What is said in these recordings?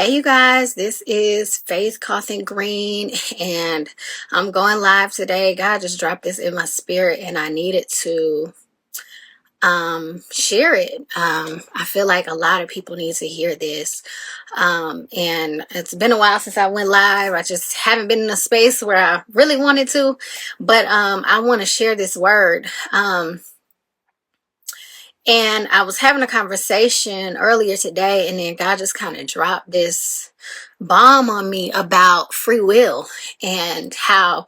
Hey you guys, this is Faith Cawthon-Green and I'm going live today. God just dropped this in my spirit and I needed to share it. I feel like a lot of people need to hear this. And it's been a while since I went live. I just haven't been in a space where I really wanted to, but I want to share this word. And I was having a conversation earlier today, and then God just kind of dropped this bomb on me about free will and how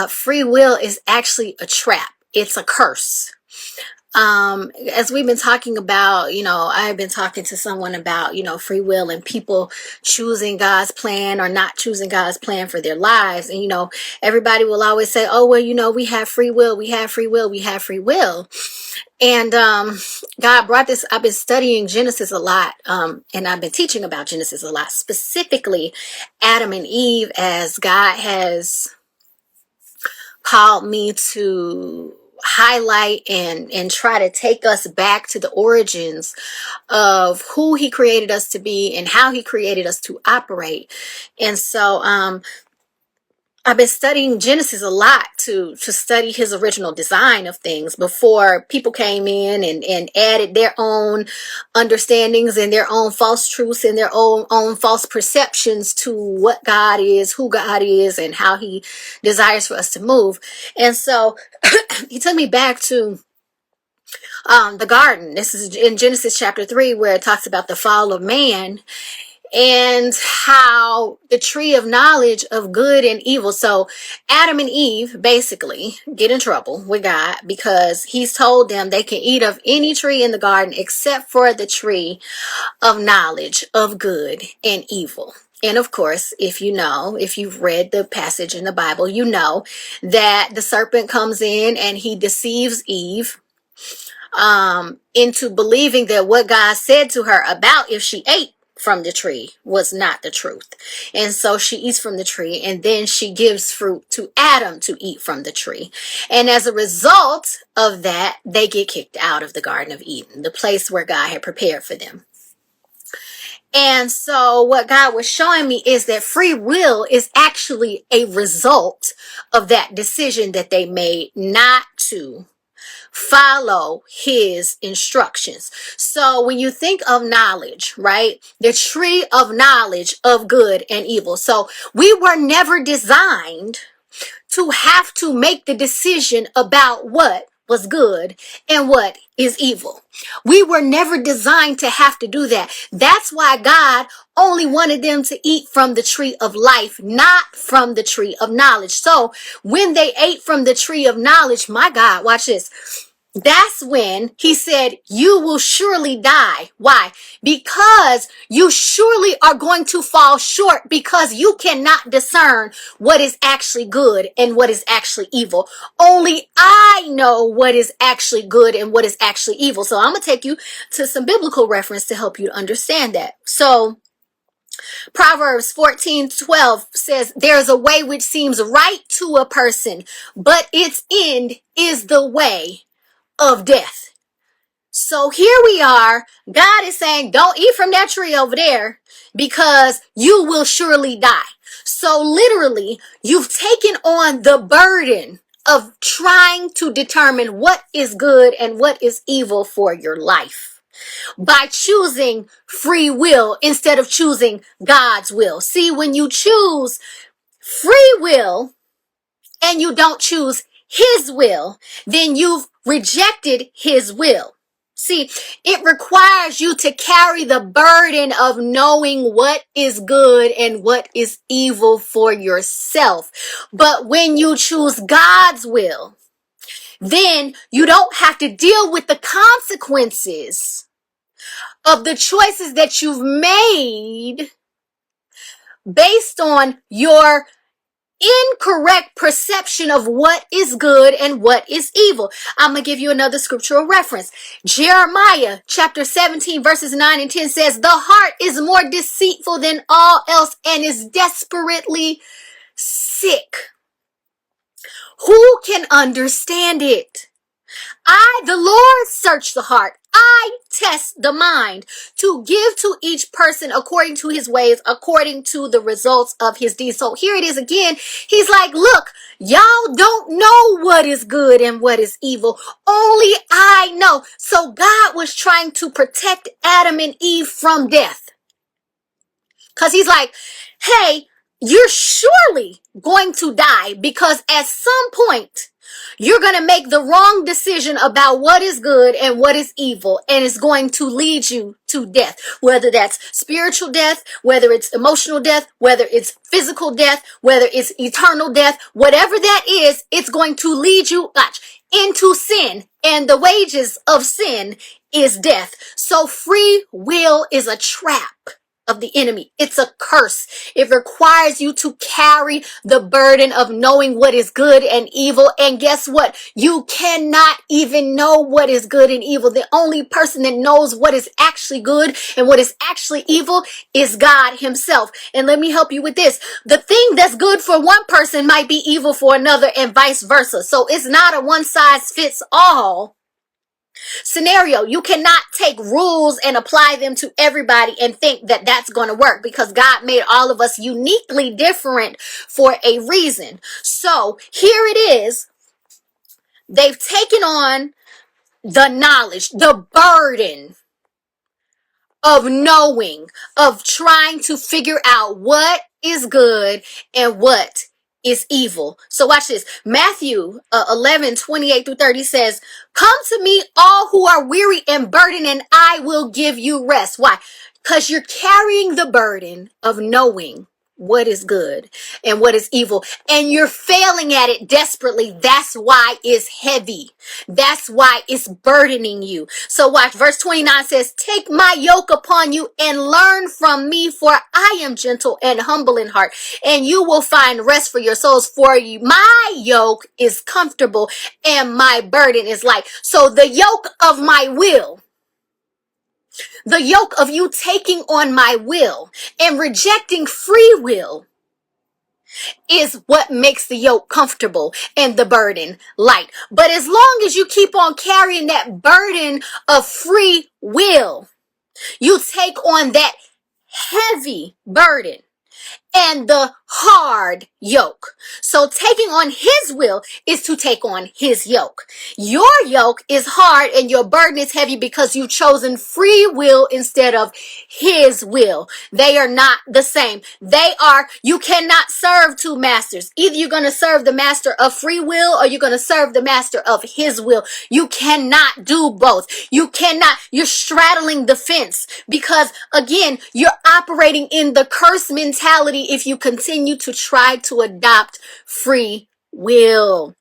free will is actually a trap. It's a curse. As we've been talking about, I've been talking to someone about, free will and people choosing God's plan or not choosing God's plan for their lives. And, everybody will always say, oh, well, we have free will, we have free will, we have free will. And God brought this. I've been studying Genesis a lot, and I've been teaching about Genesis a lot, specifically Adam and Eve, as God has called me to highlight and try to take us back to the origins of who he created us to be and how he created us to operate. And so I've been studying Genesis a lot to study his original design of things before people came in and added their own understandings and their own false truths and their own false perceptions to what God is, who God is, and how he desires for us to move. And so he took me back to the garden. This is in Genesis chapter 3, where it talks about the fall of man and how the tree of knowledge of good and evil. So Adam and Eve basically get in trouble with God because he's told them they can eat of any tree in the garden except for the tree of knowledge of good and evil. And of course, if you've read the passage in the Bible, you know that the serpent comes in and he deceives Eve into believing that what God said to her about if she ate from the tree was not the truth. And so she eats from the tree, and then she gives fruit to Adam to eat from the tree. And as a result of that, they get kicked out of the Garden of Eden, the place where God had prepared for them. And so what God was showing me is that free will is actually a result of that decision that they made not to follow his instructions. So when you think of knowledge, right? The tree of knowledge of good and evil. So we were never designed to have to make the decision about what was good and what is evil. We were never designed to have to do that. That's why God only wanted them to eat from the tree of life, not from the tree of knowledge. So when they ate from the tree of knowledge, my God, watch this. That's when he said, you will surely die. Why? Because you surely are going to fall short because you cannot discern what is actually good and what is actually evil. Only I know what is actually good and what is actually evil. So I'm going to take you to some biblical reference to help you understand that. So Proverbs 14:12 says, there's a way which seems right to a person, but its end is the way of death. So here we are. God is saying, don't eat from that tree over there because you will surely die. So literally, you've taken on the burden of trying to determine what is good and what is evil for your life by choosing free will instead of choosing God's will. See, when you choose free will and you don't choose his will, then you've rejected his will. See, it requires you to carry the burden of knowing what is good and what is evil for yourself. But when you choose God's will, then you don't have to deal with the consequences of the choices that you've made based on your incorrect perception of what is good and what is evil. I'm going to give you another scriptural reference. Jeremiah chapter 17 verses 9 and 10 says, the heart is more deceitful than all else and is desperately sick. Who can understand it? I, the Lord, search the heart. I test the mind to give to each person according to his ways, according to the results of his deeds. So here it is again. He's like, look, y'all don't know what is good and what is evil. Only I know. So God was trying to protect Adam and Eve from death. Because he's like, hey, you're surely going to die, because at some point you're going to make the wrong decision about what is good and what is evil, and it's going to lead you to death, whether that's spiritual death, whether it's emotional death, whether it's physical death, whether it's eternal death, whatever that is, it's going to lead you into sin, and the wages of sin is death. So free will is a trap of the enemy. It's a curse. It requires you to carry the burden of knowing what is good and evil. And guess what? You cannot even know what is good and evil. The only person that knows what is actually good and what is actually evil is God himself. And let me help you with this. The thing that's good for one person might be evil for another, and vice versa. So it's not a one size fits all scenario. You cannot take rules and apply them to everybody and think that that's going to work, because God made all of us uniquely different for a reason. So here it is. They've taken on the knowledge, the burden of knowing, of trying to figure out what is good and what is evil. So watch this. Matthew 11:28-30 says, come to me all who are weary and burdened, and I will give you rest. Why? Because you're carrying the burden of knowing what is good and what is evil, and you're failing at it desperately. That's why it's heavy. That's why it's burdening you. So watch, verse 29 says, take my yoke upon you and learn from me, for I am gentle and humble in heart, and you will find rest for your souls. For you, my yoke is comfortable and my burden is light. So the yoke of my will, the yoke of you taking on my will and rejecting free will, is what makes the yoke comfortable and the burden light. But as long as you keep on carrying that burden of free will, you take on that heavy burden and the hard yoke. So taking on his will is to take on his yoke. Your yoke is hard and your burden is heavy because you've chosen free will instead of his will. They are not the same. You cannot serve two masters. Either you're going to serve the master of free will or you're going to serve the master of his will. You cannot do both. You're straddling the fence, because again, you're operating in the curse mentality if you continue to try to adopt free will.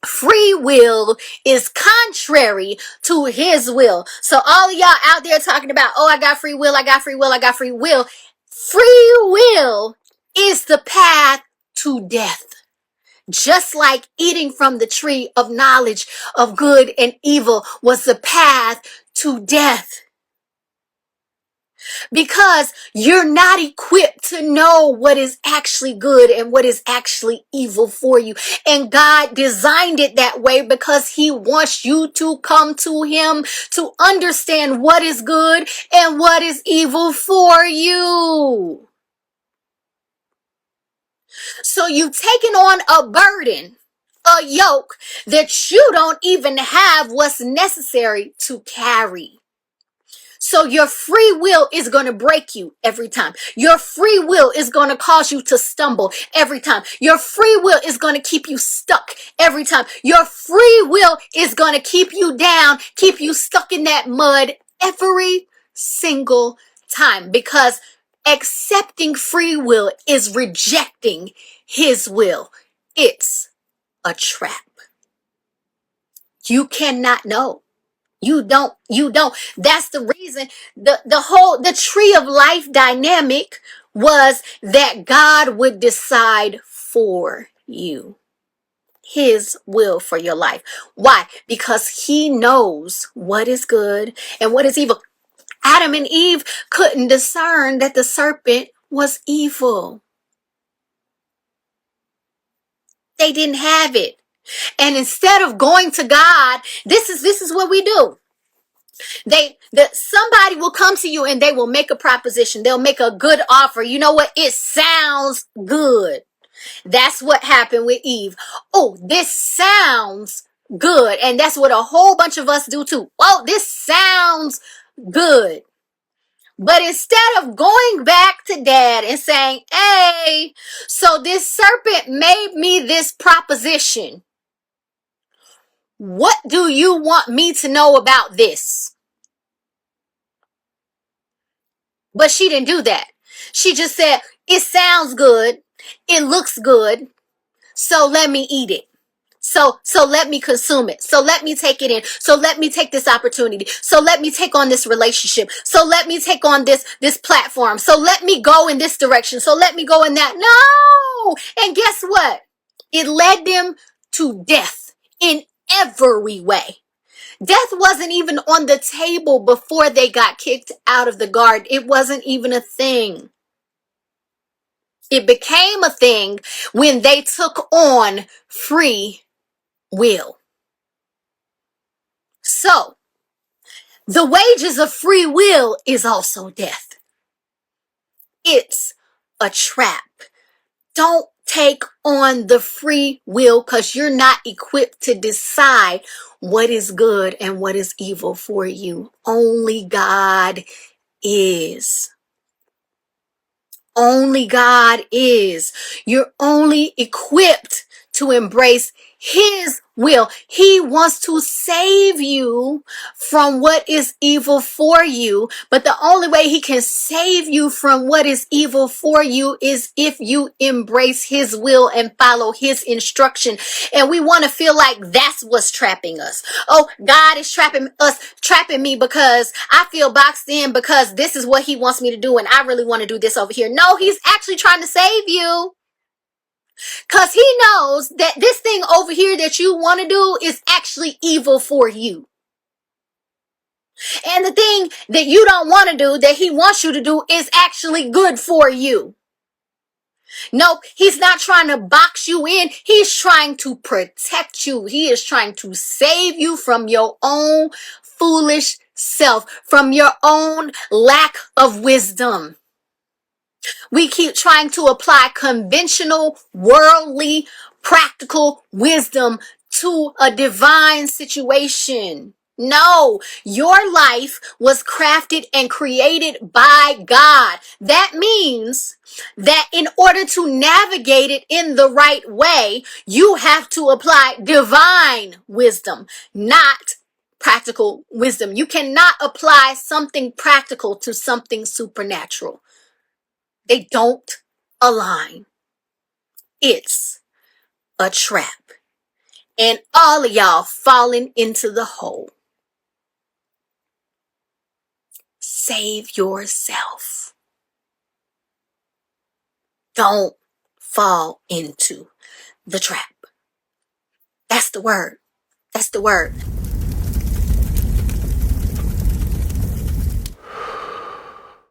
Free will is contrary to his will. So all of y'all out there talking about, oh, I got free will, I got free will, I got free will. Free will is the path to death. Just like eating from the tree of knowledge of good and evil was the path to death. Because you're not equipped to know what is actually good and what is actually evil for you. And God designed it that way because he wants you to come to him to understand what is good and what is evil for you. So you've taken on a burden, a yoke that you don't even have what's necessary to carry. So your free will is going to break you every time. Your free will is going to cause you to stumble every time. Your free will is going to keep you stuck every time. Your free will is going to keep you down, keep you stuck in that mud every single time, because accepting free will is rejecting his will. It's a trap. You cannot know. You don't. That's the reason the tree of life dynamic was that God would decide for you his will for your life. Why? Because he knows what is good and what is evil. Adam and Eve couldn't discern that the serpent was evil. They didn't have it. And instead of going to God, this is what we do. Somebody will come to you and they will make a proposition. They'll make a good offer. You know what? It sounds good. That's what happened with Eve. Oh, this sounds good. And that's what a whole bunch of us do too. Oh, this sounds good. But instead of going back to dad and saying, hey, so this serpent made me this proposition. What do you want me to know about this? But she didn't do that. She just said, it sounds good. It looks good. So let me eat it. So let me consume it. So let me take it in. So let me take this opportunity. So let me take on this relationship. So let me take on this platform. So let me go in this direction. So let me go in that. No. And guess what? It led them to death in every way. Death wasn't even on the table before they got kicked out of the garden. It wasn't even a thing. It became a thing when they took on free will. So, the wages of free will is also death. It's a trap. Don't take on the free will because you're not equipped to decide what is good and what is evil for you. Only God is. Only God is. You're only equipped to embrace His will. He wants to save you from what is evil for you. But the only way He can save you from what is evil for you is if you embrace His will and follow His instruction. And we want to feel like that's what's trapping us. Oh, God is trapping me because I feel boxed in because this is what He wants me to do and I really want to do this over here. No, He's actually trying to save you. Because He knows that this thing over here that you want to do is actually evil for you. And the thing that you don't want to do, that He wants you to do, is actually good for you. No, He's not trying to box you in. He's trying to protect you. He is trying to save you from your own foolish self, from your own lack of wisdom. We keep trying to apply conventional, worldly, practical wisdom to a divine situation. No, your life was crafted and created by God. That means that in order to navigate it in the right way, you have to apply divine wisdom, not practical wisdom. You cannot apply something practical to something supernatural. They don't align. It's a trap. And all of y'all falling into the hole. Save yourself. Don't fall into the trap. That's the word. That's the word.